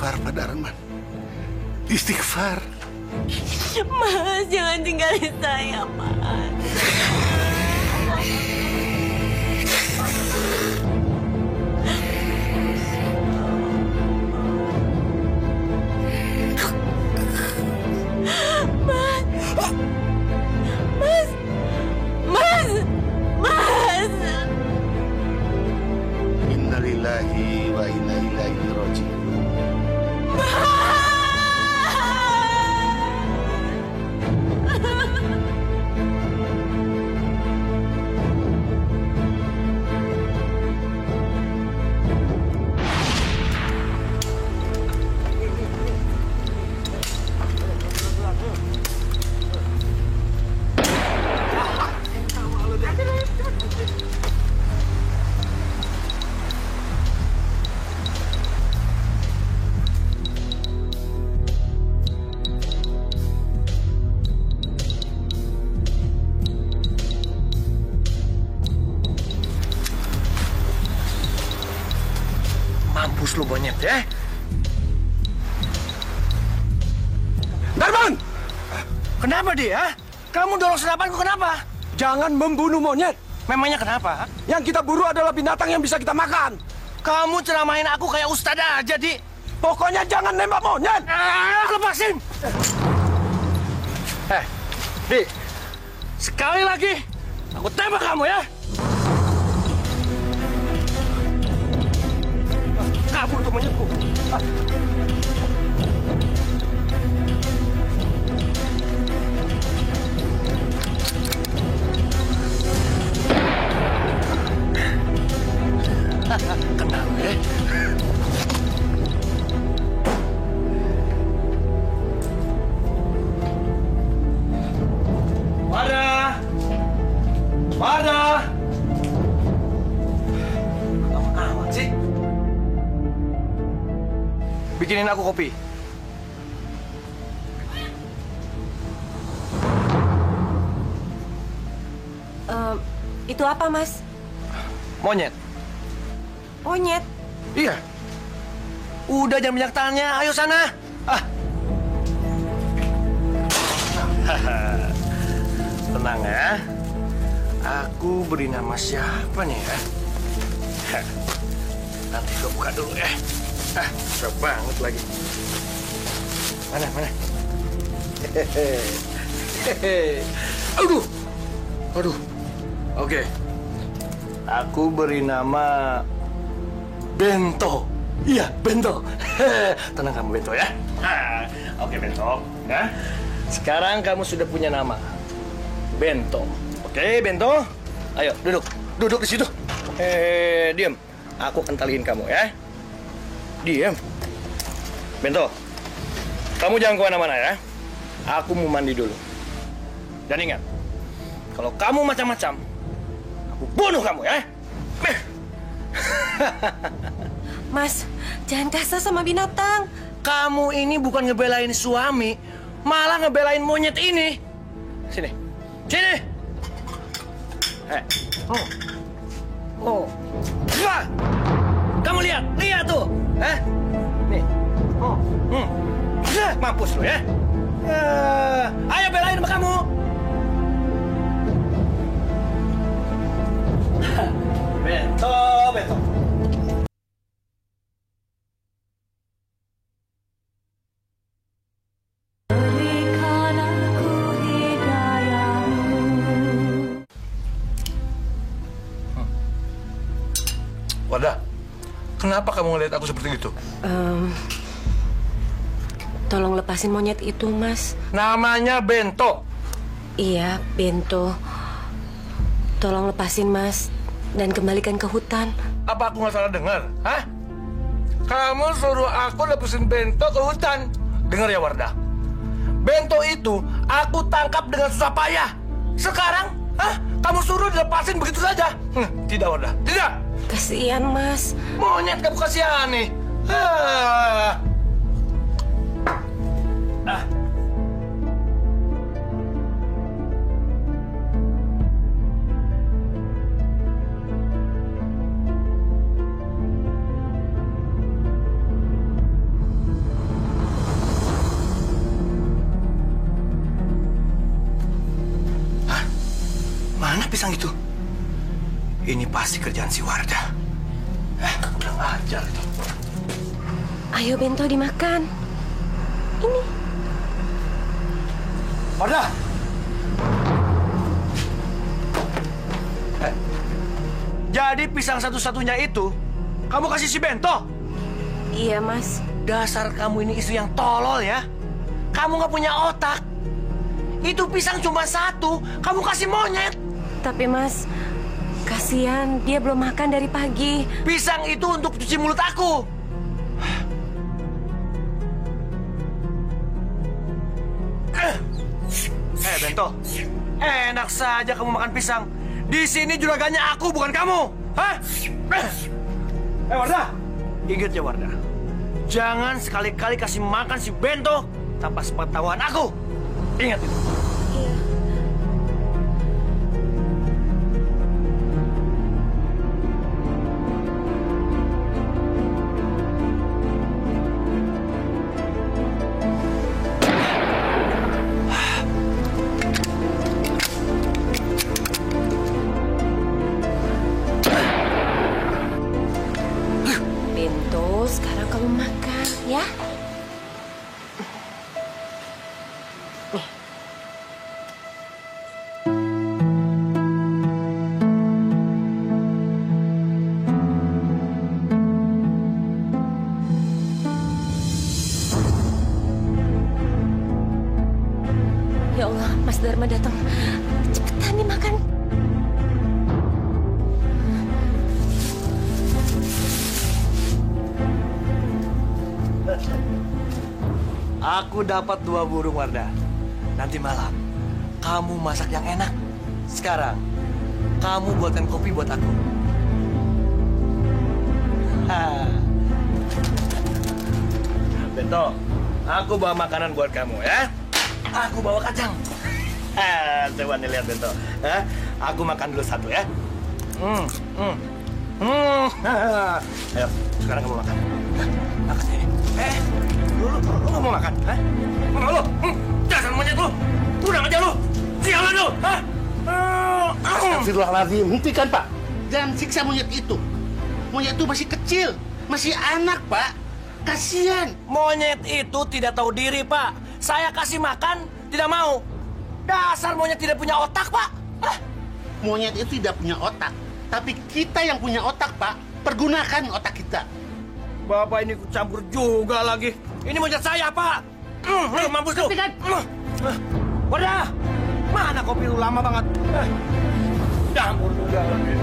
istighfar pada Arman. Istighfar. Mas, jangan tinggalin saya, Mas. Innalillahi wa inna ilaihi raji'un. Mampus lu monyet ya. Darman! Kenapa dia? Kamu dorong senapanku kenapa? Jangan membunuh monyet. Memangnya kenapa? Yang kita buru adalah binatang yang bisa kita makan. Kamu ceramahin aku kayak ustadz aja, Di. Pokoknya jangan nembak monyet. Lepasin! Di. Sekali lagi, aku tembak kamu ya. Kabur tuh monyetku. Kenal ya? Wardah! Wardah! Lama amat sih. Bikinin aku kopi. Itu apa, Mas? Monyet. Monyet? Iya. Udah jangan banyak tanya, ayo sana. Tenang ya. Aku beri nama siapa nih ya? Nanti gue buka dulu ya. Susah banget lagi. Mana? Aduh. Oke. Aku beri nama Bento. Iya, Bento. Tenang kamu, Bento ya. Oke, Bento. Ya. Sekarang kamu sudah punya nama. Bento. Oke, Bento. Ayo, duduk. Duduk di situ. Diam. Aku akan taliin kamu ya. Diam. Bento. Kamu jangan kemana-mana ya. Aku mau mandi dulu. Dan ingat, kalau kamu macam-macam, aku bunuh kamu ya. Mas, jangan kasar sama binatang. Kamu ini bukan ngebelain suami, malah ngebelain monyet ini. Sini. Wah. Kamu lihat tuh. Nih. Mampus lu ya. Ayo belain sama kamu. Bento. Wardah, kenapa kamu ngeliat aku seperti itu? Tolong lepasin monyet itu, Mas. Namanya Bento. Iya, Bento. Tolong lepasin, Mas. Dan kembalikan ke hutan. Apa aku nggak salah dengar? Hah? Kamu suruh aku lepasin Bento ke hutan. Dengar ya, Wardah. Bento itu aku tangkap dengan susah payah. Sekarang, kamu suruh dilepasin begitu saja? Tidak, Wardah. Tidak. Kasihan, Mas. Monyet kamu kasihani. pisang itu? Ini pasti kerjaan si Wardah. Kurang ajar itu. Ayo Bento dimakan. Ini. Wardah! Jadi pisang satu-satunya itu kamu kasih si Bento? Iya Mas. Dasar kamu ini istri yang tolol ya. Kamu nggak punya otak. Itu pisang cuma satu, kamu kasih monyet. Tapi Mas, kasihan dia belum makan dari pagi. Pisang itu untuk cuci mulut aku. Bento, enak saja kamu makan pisang. Di sini juragannya aku, bukan kamu. Hah? Wardah, ingat ya Wardah. Jangan sekali-kali kasih makan si Bento tanpa sepengetahuan aku. Ingat itu. Iya. Bento, sekarang kamu makan ya. Nih. Ya Allah, Mas Dharma datang. Cepetan dimakan. Aku dapat 2 burung Wardah. Nanti malam kamu masak yang enak. Sekarang kamu buatkan kopi buat aku. Bento, aku bawa makanan buat kamu ya. Aku bawa kacang. Coba nih lihat Bento. Aku makan dulu satu ya. Ayo, sekarang kamu makan. Makan ini. Lu nggak mau makan? Mau lu? Dasar monyet lu! Kurang aja lu! Sialan lu! Astagfirullahaladzim, hentikan Pak. Jangan siksa monyet itu. Monyet itu masih kecil, masih anak Pak. Kasihan. Monyet itu tidak tahu diri, Pak. Saya kasih makan, tidak mau. Dasar monyet tidak punya otak, Pak. Monyet itu tidak punya otak. Tapi kita yang punya otak, Pak. Pergunakan otak kita. Bapak ini ikut campur juga lagi. Ini monyet saya, Pak. Mampus lu. Wadah, mana kopi lu lama banget. Campur juga lagi.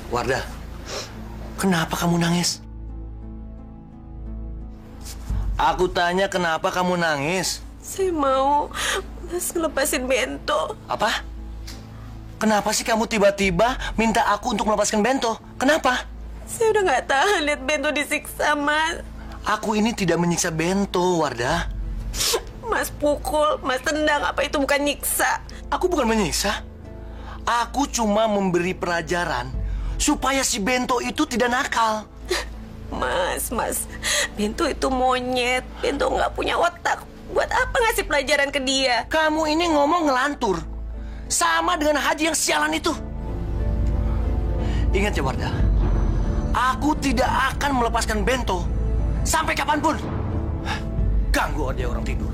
Wardah, kenapa kamu nangis? Aku tanya kenapa kamu nangis? Saya mau Mas ngelepasin Bento. Apa? Kenapa sih kamu tiba-tiba minta aku untuk melepaskan Bento? Kenapa? Saya udah nggak tahan lihat Bento disiksa, Mas. Aku ini tidak menyiksa Bento, Wardah. Mas pukul, Mas tendang, apa itu bukan nyiksa? Aku bukan menyiksa. Aku cuma memberi pelajaran supaya si Bento itu tidak nakal. Mas, Bento itu monyet. Bento nggak punya otak. Buat apa ngasih pelajaran ke dia? Kamu ini ngomong ngelantur. Sama dengan Haji yang sialan itu. Ingat ya, Wardah. Aku tidak akan melepaskan Bento sampai kapanpun. Ganggu dia orang tidur.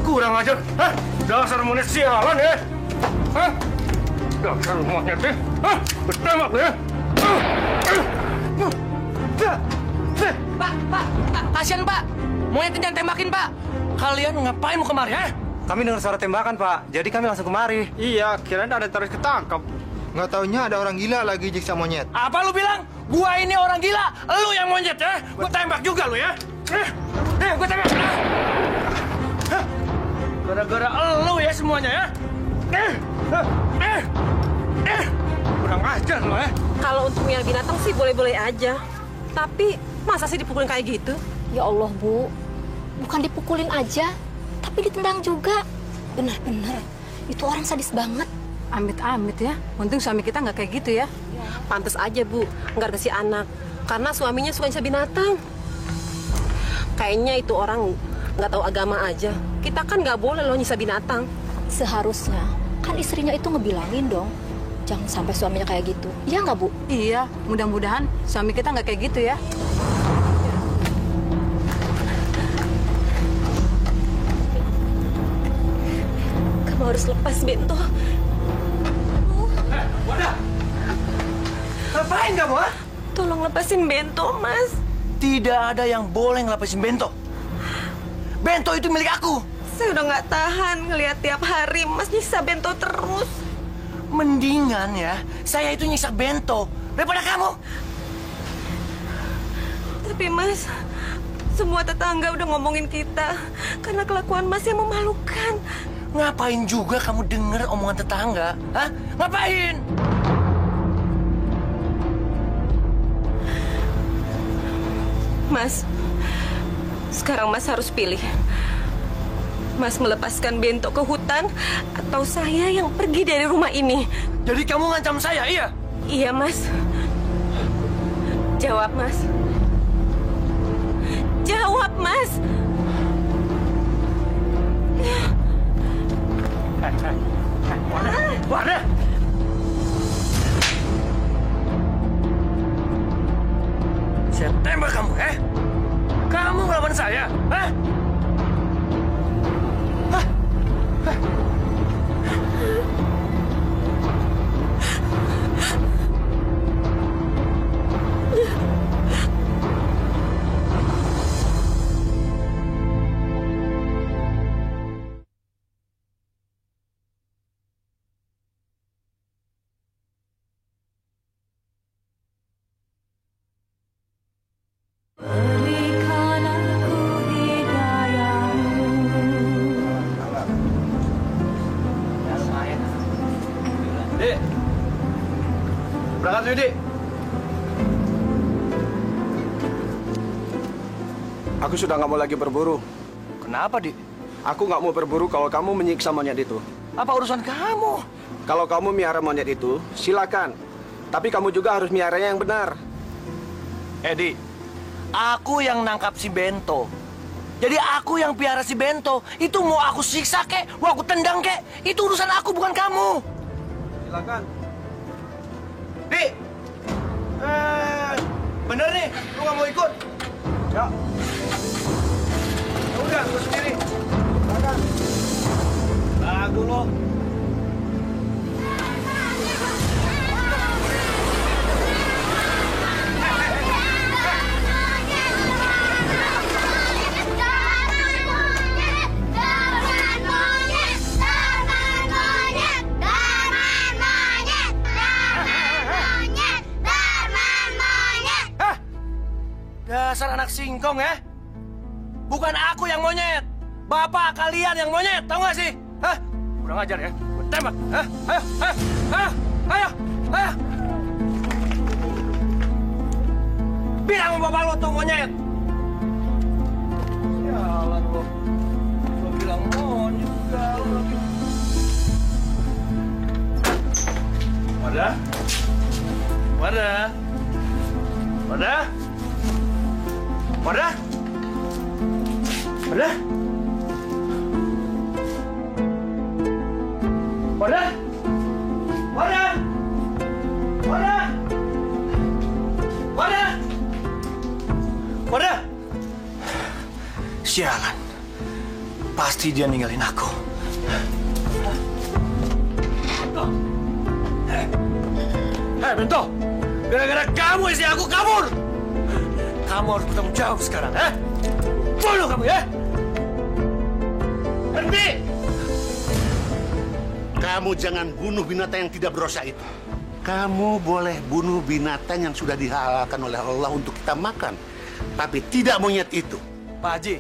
Kurang ajar, dasar monyet sialan ya, dasar monyet ya, bertembak ya. Pak, kasihan Pak, monyetnya jangan tembakin Pak. Kalian ngapain mau kemari, Kami dengar suara tembakan, Pak. Jadi kami langsung kemari. Iya, kirain ada terus ketangkap. Nggak taunya ada orang gila lagi nyiksa monyet. Apa lu bilang? Gua ini orang gila, lu yang monyet ya? Gua tembak juga lu ya? Gua tembak. Gara-gara lu ya semuanya ya? Kurang ajar lu ya? Kalau untuk miara binatang sih boleh-boleh aja. Tapi masa sih dipukulin kayak gitu? Ya Allah, Bu. Bukan dipukulin aja, tapi ditendang juga. Benar-benar, itu orang sadis banget. Amit-amit ya. Untung suami kita nggak kayak gitu ya. Pantes aja, Bu. Nggak kasih anak. Karena suaminya suka nyiksa binatang. Kayaknya itu orang nggak tahu agama aja. Kita kan nggak boleh loh nyiksa binatang. Seharusnya, kan istrinya itu ngebilangin dong. Jangan sampai suaminya kayak gitu. Iya nggak, Bu? Iya, mudah-mudahan suami kita nggak kayak gitu ya. Kamu harus lepas, Bento. Wadah! Ngapain kamu, ha? Tolong lepasin Bento, Mas. Tidak ada yang boleh ngelepasin Bento. Bento itu milik aku. Saya udah nggak tahan ngelihat tiap hari Mas nyiksa Bento terus. Mendingan ya, saya itu nyiksa Bento daripada kamu. Tapi Mas, semua tetangga udah ngomongin kita karena kelakuan Mas yang memalukan. Ngapain juga kamu denger omongan tetangga? Hah? Ngapain? Mas, sekarang Mas harus pilih. Mas melepaskan Bento ke hutan atau saya yang pergi dari rumah ini? Jadi kamu ngancam saya, iya? Iya, Mas. Jawab, Mas. Jawab, Mas. Wadah! Saya tembak kamu, Kamu ngelawan saya, Dik, berangkat yuk, Dik. Aku sudah nggak mau lagi berburu. Kenapa, Dik? Aku nggak mau berburu kalau kamu menyiksa monyet itu. Apa urusan kamu? Kalau kamu miara monyet itu, silakan. Tapi kamu juga harus miaranya yang benar. Dik, aku yang nangkap si Bento. Jadi aku yang piara si Bento. Itu mau aku siksa kek, mau aku tendang kek, itu urusan aku, bukan kamu. Silakan. Dik, bener nih, lu nggak mau ikut? Ya. Ya udah, gue sendiri. Silakan. Lagu lo. Dasar anak singkong ya. Bukan aku yang monyet. Bapak kalian yang monyet, tahu nggak sih? Hah? Kurang ajar ya. Gue tembak. Hah? Ayo, ayo, ayo, ayo, ayo. Bilang sama bapak lo tuh monyet. Sialan lo. Gue bilang monyet juga lo lagi. Wadah? Wadah? Wadah? Wadah? Wadah? Wadah? Wadah? Wadah? Wadah? Wadah? Sialan. Pasti dia ninggalin aku. Hei, Bento! Gara-gara kamu istri aku kabur! Kamu harus bertanggung jawab sekarang, Bunuh kamu, ya! Berhenti! Kamu jangan bunuh binatang yang tidak berdosa itu. Kamu boleh bunuh binatang yang sudah dihalalkan oleh Allah untuk kita makan. Tapi tidak monyet itu. Pak Haji,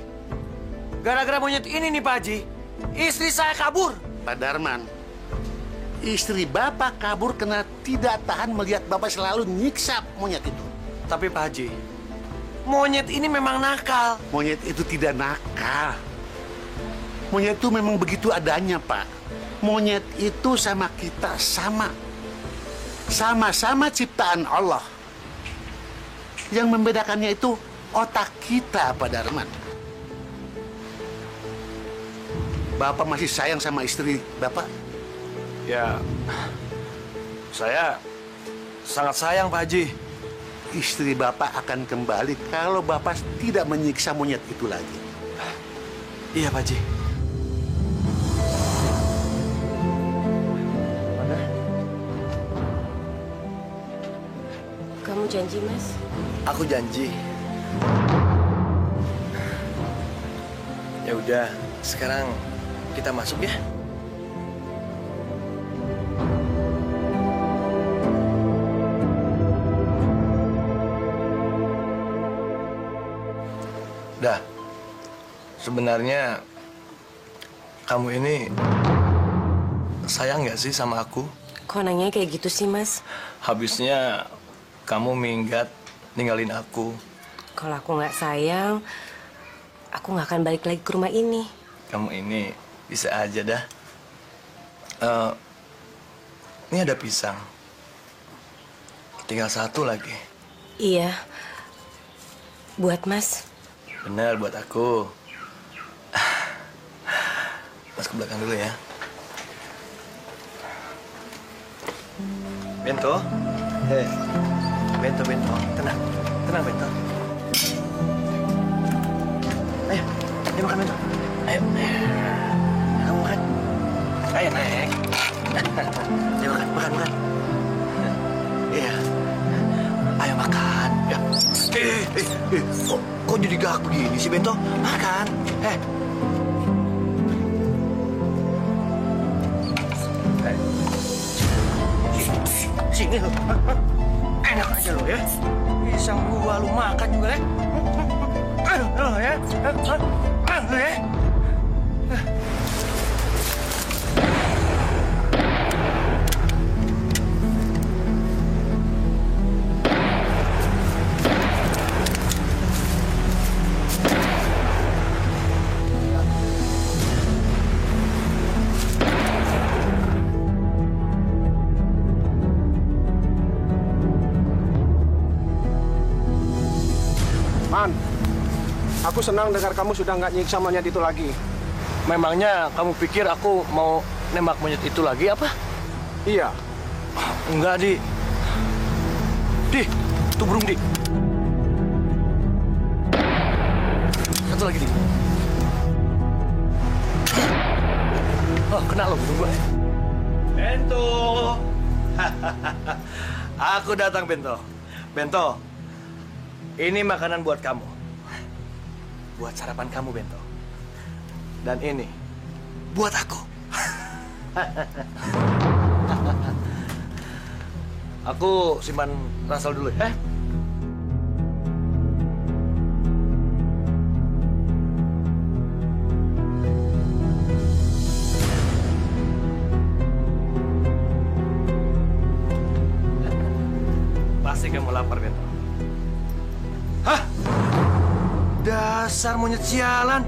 gara-gara monyet ini nih Pak Haji, istri saya kabur. Pak Darman, istri Bapak kabur karena tidak tahan melihat Bapak selalu nyiksa monyet itu. Tapi Pak Haji, monyet ini memang nakal. Monyet itu tidak nakal. Monyet itu memang begitu adanya, Pak. Monyet itu sama kita sama. Sama-sama ciptaan Allah. Yang membedakannya itu otak kita, Pak Darman. Bapak masih sayang sama istri Bapak? Ya, saya sangat sayang Pak Haji. Istri Bapak akan kembali kalau Bapak tidak menyiksa monyet itu lagi. Iya Pak Haji. Kamu janji, Mas? Aku janji. Ya udah, sekarang kita masuk ya. Dah, sebenarnya kamu ini sayang nggak sih sama aku? Kok nanya kayak gitu sih, Mas? Habisnya kamu minggat ninggalin aku. Kalau aku nggak sayang, aku nggak akan balik lagi ke rumah ini. Kamu ini bisa aja dah. Ini ada pisang. Tinggal satu lagi. Iya, buat Mas. Benar, buat aku. Mas ke belakang dulu ya. Bento. Bento. Tenang. Tenang, Bento. Ayo makan, Bento. Ayo. Kamu makan. Ayo, naik. Ayo makan. Iya. Ayo makan. Ya. Kok jadi gak begini sih, Bento? Makan. Sini lo. Enak aja lo ya. Pisang gua lu makan juga ya. Lo ya. Lo ya. Man, aku senang dengar kamu sudah nggak nyiksa monyet itu lagi. Memangnya kamu pikir aku mau nembak monyet itu lagi apa? Iya. Enggak, Di. Di, itu burung, Di. Satu lagi, Di. Oh, kena lo burung gue. Bento. Aku datang, Bento. Bento, ini makanan buat kamu. Buat sarapan kamu, Bento. Dan ini buat aku. Aku simpan ransel dulu ya. Pasti kamu lapar, Bento. Hah? Dasar monyet sialan.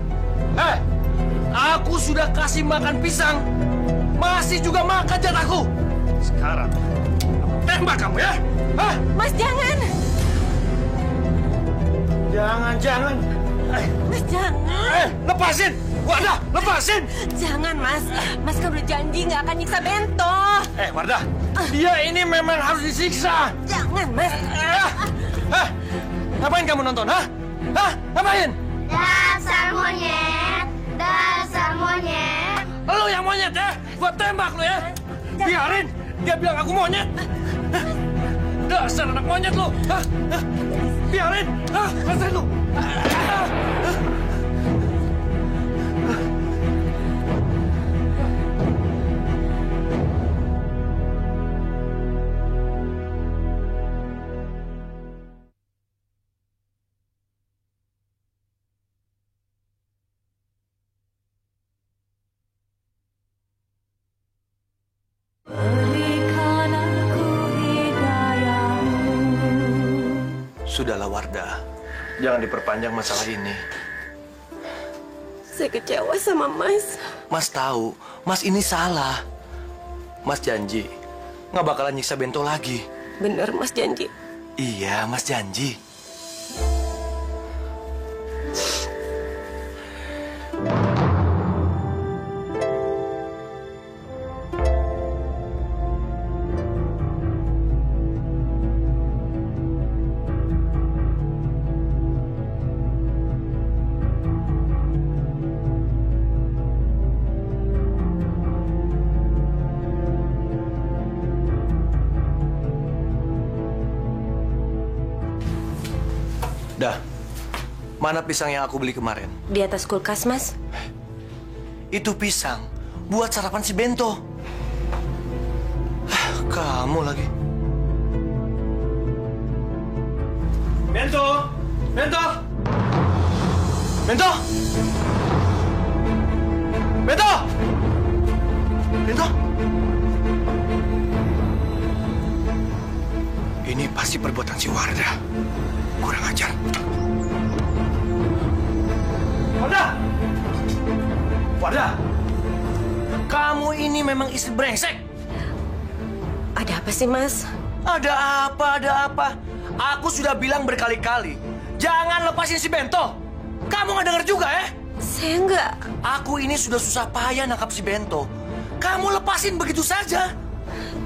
Aku sudah kasih makan pisang. Masih juga makan jatahku. Sekarang, tembak kamu ya. Hah? Mas, jangan. Jangan. Mas, jangan. Lepasin. Wardah, lepasin. Jangan, Mas. Mas kan udah janji nggak akan nyiksa Bento. Wardah, dia ini memang harus disiksa. Jangan, Mas. Ngapain kamu nonton, hah? Ngapain? Dasar monyet. Lu yang monyet ya? Gua tembak lu ya. Biarin dia bilang aku monyet. Dasar anak monyet lu. Biarin. Rasain lu. Sudahlah Wardah, jangan diperpanjang masalah ini. Saya kecewa sama Mas. Mas tahu, Mas ini salah. Mas janji, nggak bakalan nyiksa Bento lagi. Bener Mas janji? Iya, Mas janji. Dah, mana pisang yang aku beli kemarin? Di atas kulkas, Mas. Itu pisang buat sarapan si Bento. Kamu lagi. Bento! Bento! Bento! Bento! Bento! Ini pasti perbuatan si Wardah. Kurang ajar. Wardah! Wardah! Kamu ini memang istri brengsek. Ada apa sih, Mas? Ada apa? Aku sudah bilang berkali-kali, jangan lepasin si Bento. Kamu nggak dengar juga, ya? Saya nggak. Aku ini sudah susah payah nangkap si Bento. Kamu lepasin begitu saja.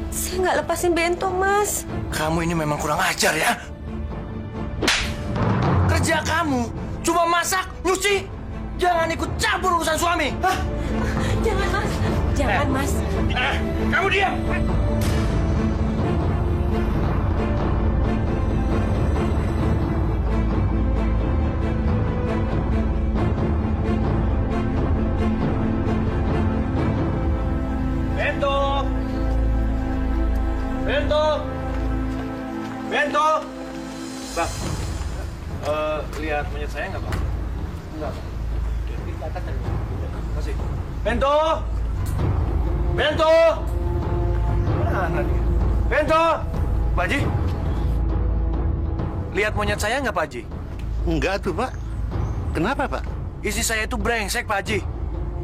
Saya nggak lepasin Bento, Mas. Kamu ini memang kurang ajar, ya? Kerja kamu cuma masak, nyuci. Jangan ikut campur urusan suami. Hah? Jangan, Mas. Jangan, Mas. Kamu diam. Bento. Bento. Bento. Bang. Lihat monyet saya nggak, Pak? Enggak, Pak. Masih. Bento! Bento! Mana dia? Bento! Pak Haji? Lihat monyet saya nggak, Pak Haji? Enggak tuh, Pak. Kenapa, Pak? Istri saya itu brengsek, Pak Haji.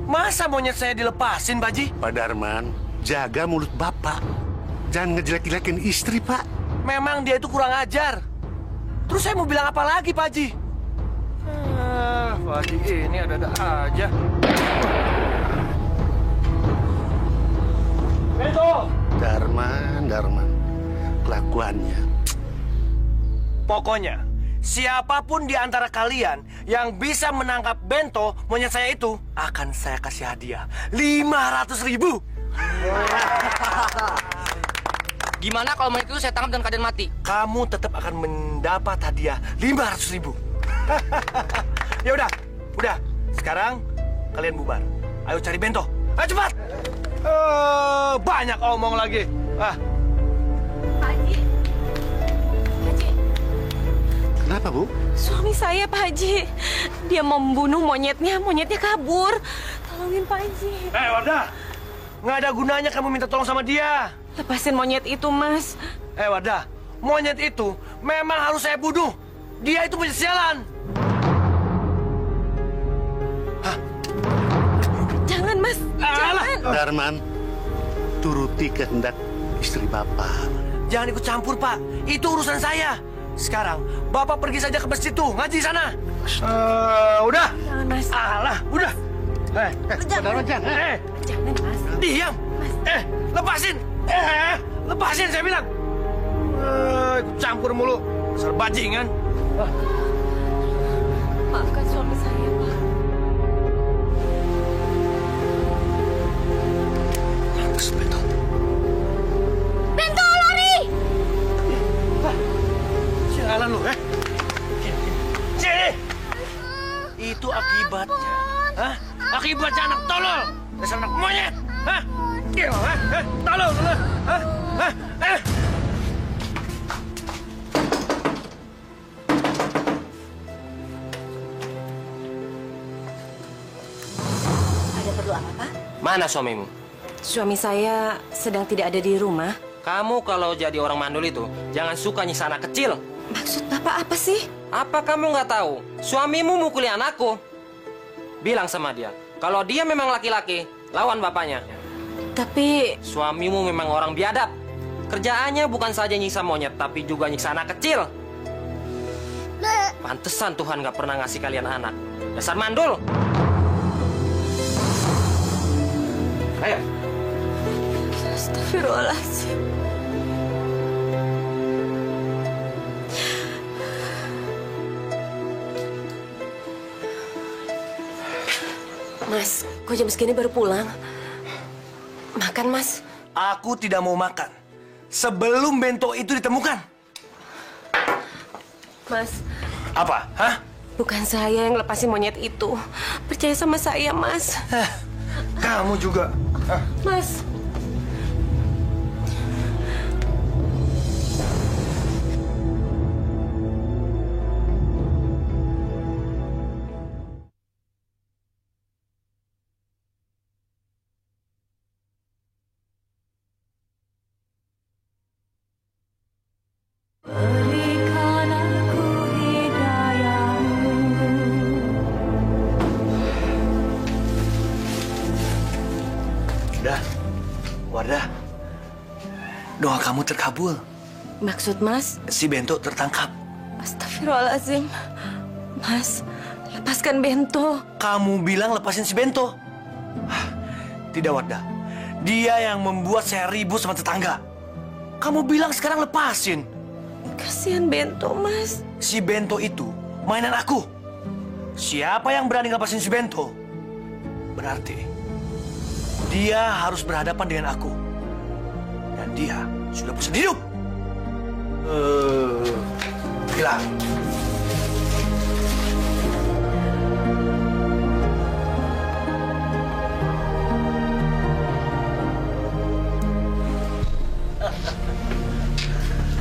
Masa monyet saya dilepasin, Pak Haji? Pak Darman, jaga mulut Bapak. Jangan ngejelek-jelekin istri, Pak. Memang dia itu kurang ajar. Terus saya mau bilang apa lagi, Pak Haji? Pak Haji ini ada-ada aja. Bento! Darman. Kelakuannya. Pokoknya, siapapun di antara kalian yang bisa menangkap Bento, monyet saya itu, akan saya kasih hadiah 500.000. Gimana kalau monyet itu saya tangkap dan keadaan mati? Kamu tetap akan mendapat hadiah 500.000. Ya udah. Sekarang kalian bubar. Ayo cari Bento. Ayo cepat. Banyak omong lagi. Pak Haji. Kenapa, Bu? Suami saya, Pak Haji. Dia mau membunuh monyetnya. Monyetnya kabur. Tolongin, Pak Haji. Wardah. Nggak ada gunanya kamu minta tolong sama dia. Lepasin monyet itu, Mas. Wardah. Monyet itu memang harus saya bunuh. Dia itu punya sialan. Jangan, Mas. Jangan. Darman, turuti kehendak istri Bapak. Jangan ikut campur, Pak. Itu urusan saya. Sekarang, Bapak pergi saja ke masjid tuh, ngaji sana. Udah. Jangan, Mas. Udah. Jangan, Mas. Diam. Mas. Lepasin. Lepasin, saya bilang. Ikut campur mulu. Dasar bajingan. Maafkan suami saya, Pak. Bento, lari! Sialan lu, Sini! Itu akibatnya. Hah? Akibatnya anak tolol. Dasar anak monyet. Hah? Tolol. Hah? Ada perlu apa, Pak? Mana suamimu? Suami saya sedang tidak ada di rumah. Kamu kalau jadi orang mandul itu, jangan suka nyiksa anak kecil. Maksud Bapak apa sih? Apa kamu nggak tahu? Suamimu mukuli anakku. Bilang sama dia, kalau dia memang laki-laki, lawan bapaknya. Tapi... Suamimu memang orang biadab. Kerjaannya bukan saja nyiksa monyet, tapi juga nyiksa anak kecil. Pantesan Tuhan nggak pernah ngasih kalian anak. Dasar mandul. Ayo. Astagfirullahaladzim. Mas, kok jam segini baru pulang? Makan, Mas. Aku tidak mau makan sebelum bento itu ditemukan. Mas. Apa? Hah? Bukan saya yang lepasin monyet itu. Percaya sama saya, Mas. Kamu juga. Hah? Mas. Wardah, doa kamu terkabul. Maksud Mas? Si Bento tertangkap. Astagfirullahaladzim. Mas, lepaskan Bento. Kamu bilang lepasin si Bento. Tidak, Wardah. Dia yang membuat saya ribut sama tetangga. Kamu bilang sekarang lepasin. Kasihan Bento, Mas. Si Bento itu mainan aku. Siapa yang berani lepasin si Bento? Berarti dia harus berhadapan dengan aku. Dan dia sudah bosan hidup. Hilang.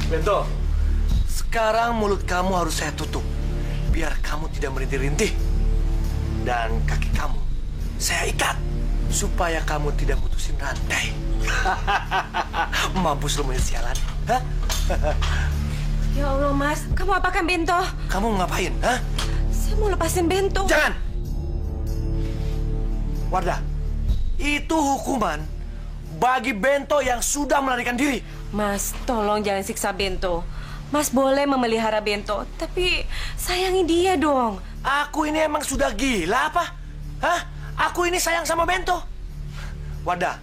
Bento, sekarang mulut kamu harus saya tutup. Biar kamu tidak merintih-rintih. Dan kaki kamu saya ikat. Supaya kamu tidak putusin rantai. Mampus lu monyet sialan. Hah? Ya Allah, Mas. Kamu apakan Bento? Kamu ngapain? Hah? Saya mau lepasin Bento. Jangan! Wardah, itu hukuman bagi Bento yang sudah melarikan diri. Mas, tolong jangan siksa Bento. Mas boleh memelihara Bento, tapi sayangi dia dong. Aku ini emang sudah gila apa? Hah? Aku ini sayang sama Bento. Wardah,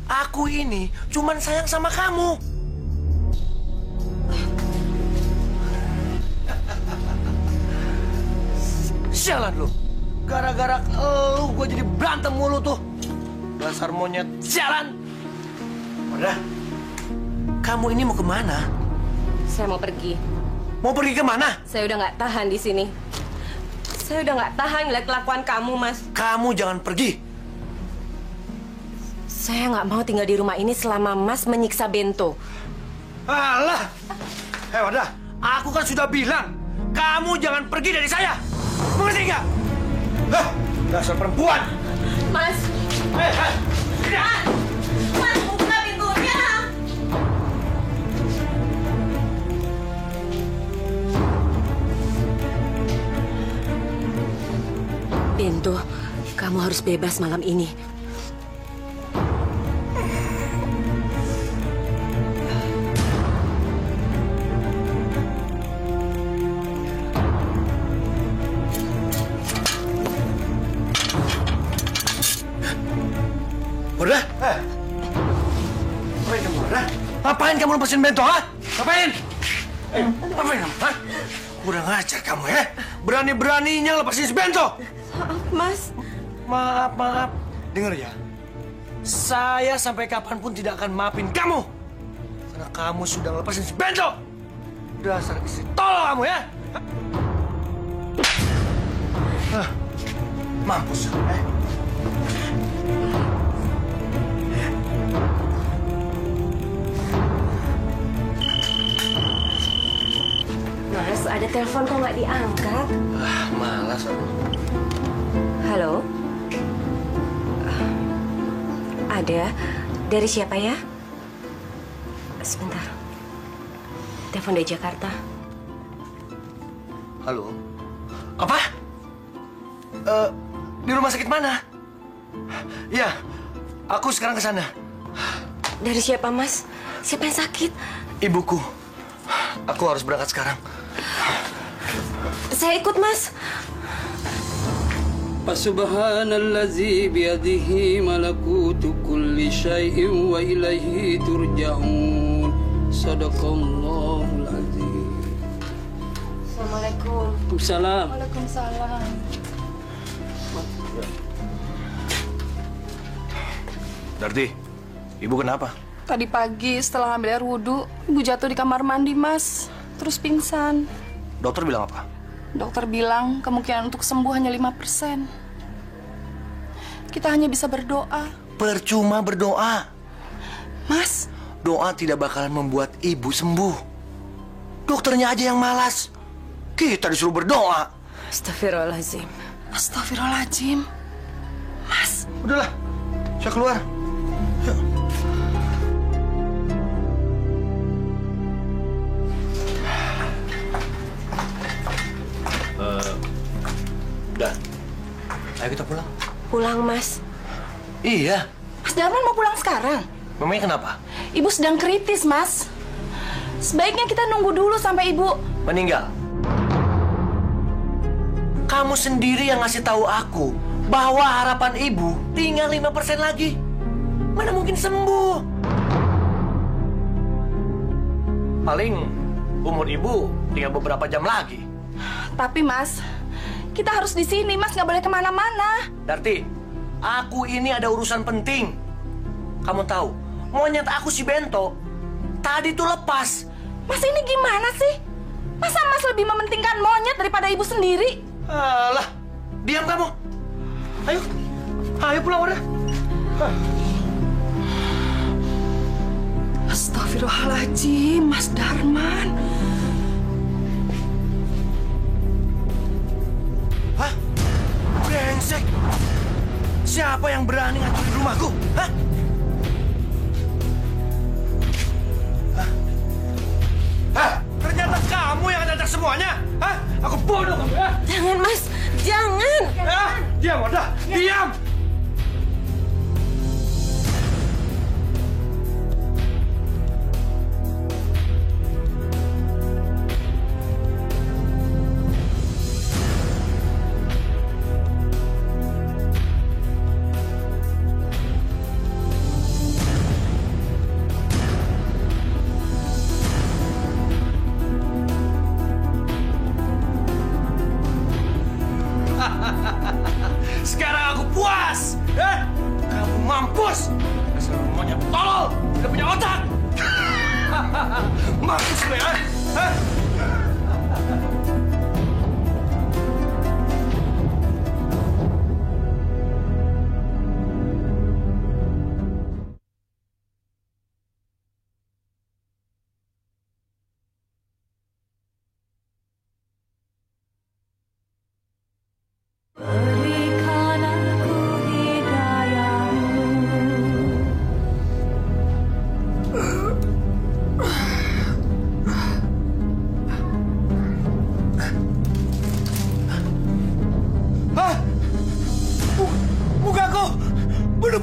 aku ini cuman sayang sama kamu. Sialan lu. Gara-gara lu gue jadi berantem mulu tuh. Dasar monyet sialan. Wardah, kamu ini mau kemana? Saya mau pergi. Mau pergi kemana? Saya udah nggak tahan di sini. Saya udah nggak tahan ngeliat kelakuan kamu, Mas. Kamu jangan pergi. Saya nggak mau tinggal di rumah ini selama Mas menyiksa Bento. Alah! Hei Wardah, aku kan sudah bilang, kamu jangan pergi dari saya. Mengerti nggak? Hah, dasar perempuan. Mas. Hei, hei. Mas, buka pintunya. Bento, kamu harus bebas malam ini. Wardah? Ngapain kamu, Wardah? Ngapain kamu lepasin Bento, ha? Ngapain? Ngapain kamu, ha? Udah ngajar kamu, ya? Berani-beraninya lepasin si Bento! Maaf, Mas. Maaf. Dengar ya. Saya sampai kapanpun tidak akan maafin kamu. Karena kamu sudah lepasin si Bento. Dasar istri tolol kamu, ya? Mampus, Mas, ada telepon kok nggak diangkat? Malas aku. Halo? Ada. Dari siapa ya? Sebentar. Telepon dari Jakarta. Halo? Apa? Di rumah sakit mana? Iya, aku sekarang ke sana. Dari siapa, Mas? Siapa yang sakit? Ibuku. Aku harus berangkat sekarang. Saya ikut, Mas. Subhanallazi biyadihi malakutu kulli syai'in wa ilaihi turja'un. Sadaqallahul azim. Assalamualaikum. Waalaikumsalam. Waalaikumsalam. Darti, ibu kenapa? Tadi pagi setelah ambil air wudhu, ibu jatuh di kamar mandi, Mas. Terus pingsan. Dokter bilang apa? Dokter bilang kemungkinan untuk sembuh hanya 5%. Kita hanya bisa berdoa. Percuma berdoa. Mas, doa tidak bakalan membuat ibu sembuh. Dokternya aja yang malas. Kita disuruh berdoa. Astagfirullahaladzim. Astagfirullahaladzim. Mas. Udahlah, saya keluar. Yuk. Udah. Ayo kita pulang. Pulang, Mas. Iya. Mas Darman mau pulang sekarang? Memangnya kenapa? Ibu sedang kritis, Mas. Sebaiknya kita nunggu dulu sampai ibu meninggal. Kamu sendiri yang ngasih tahu aku bahwa harapan ibu tinggal 5% lagi. Mana mungkin sembuh? Paling umur ibu tinggal beberapa jam lagi. Tapi, Mas, kita harus di sini, Mas. Nggak boleh kemana-mana. Darti, aku ini ada urusan penting. Kamu tahu, monyet aku si Bento tadi tuh lepas. Mas, ini gimana sih? Masa Mas lebih mementingkan monyet daripada ibu sendiri? Alah, diam kamu. Ayo, ayo pulang udah. Astagfirullahaladzim, Mas Darman. Hah? Brengsek. Siapa yang berani ngancurin rumahku? Hah? Hah? Ternyata kamu yang ngajak semuanya? Hah? Aku bodoh kamu ya? Jangan, Mas. Jangan. Diam, udah. Diam. Sekarang aku puas. Kamu mampus. Asal monyet tolol, tidak punya otak. Mampus lu ya.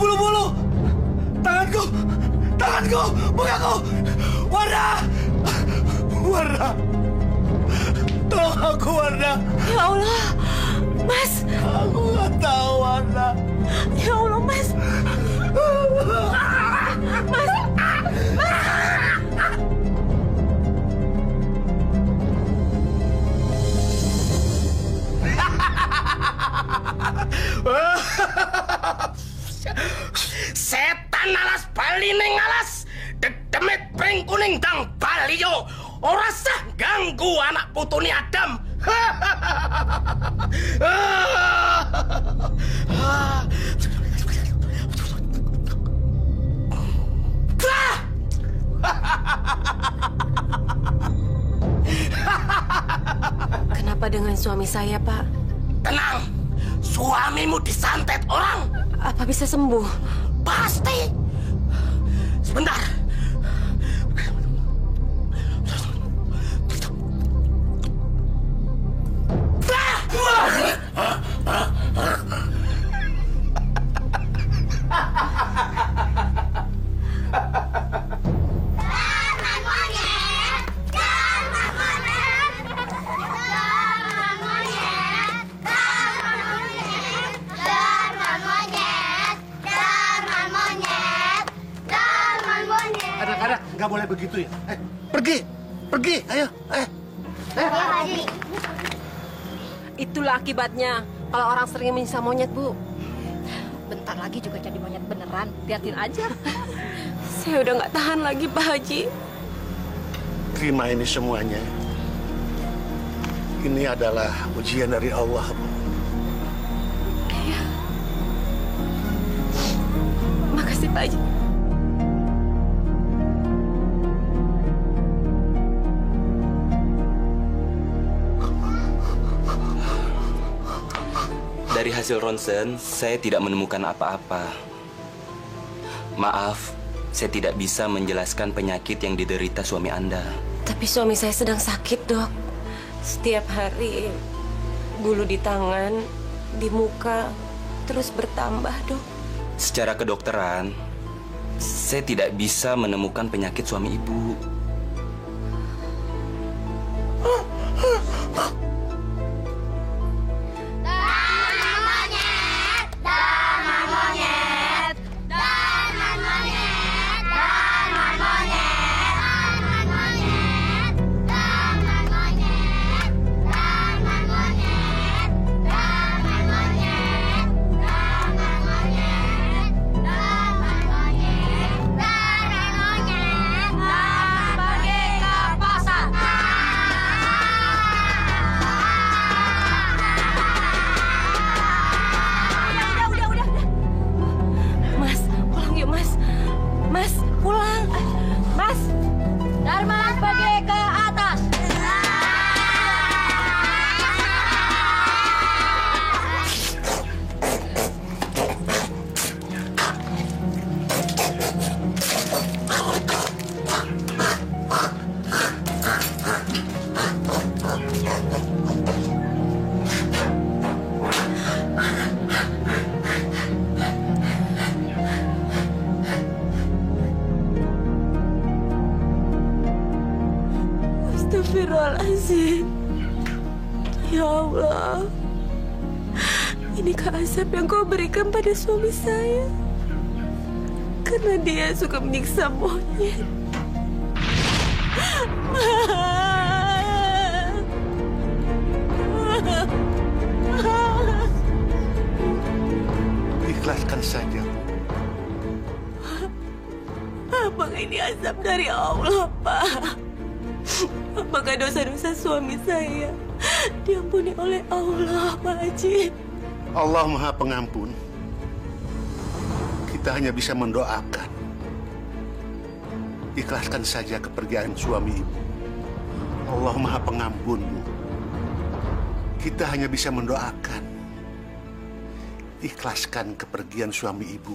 Bulu-bulu, tanganku, mukaku, Wardah, tolong aku Wardah. Ya Allah, Mas. Aku nggak tahu Wardah. Ya Allah, Mas. Mas. Setan alas bali ning alas, dedemit pring kuning dang baliyo, ora sah ganggu anak putune Adam. Kenapa dengan suami saya, Pak? Tenang, suamimu disantet orang. Apa bisa sembuh? Pasti. Sebentar. nggak boleh begitu ya. Pergi, ayo. Ya, Pak Haji. Itulah akibatnya kalau orang sering menyiksa monyet, Bu. Bentar lagi juga jadi monyet beneran. Liatin aja. Saya udah nggak tahan lagi, Pak Haji. Terima ini semuanya. Ini adalah ujian dari Allah, Bu. Iya. Makasih, Pak Haji. Dari hasil ronsen, saya tidak menemukan apa-apa. Maaf, saya tidak bisa menjelaskan penyakit yang diderita suami Anda. Tapi suami saya sedang sakit, Dok. Setiap hari bulu di tangan, di muka terus bertambah, Dok. Secara kedokteran, saya tidak bisa menemukan penyakit suami ibu. Astagfirullahaladzim. Ya Allah, inikah azab yang kau berikan pada suami saya? Karena dia suka menyiksa monyet. Ikhlaskan saja. Apakah ini azab dari Allah, Pak? Apakah dosa-dosa suami saya diampuni oleh Allah, Pak Haji? Allah Maha Pengampun. Kita hanya bisa mendoakan. Ikhlaskan saja kepergian suami ibu. Allah Maha Pengampun, Bu. Kita hanya bisa mendoakan. Ikhlaskan kepergian suami ibu.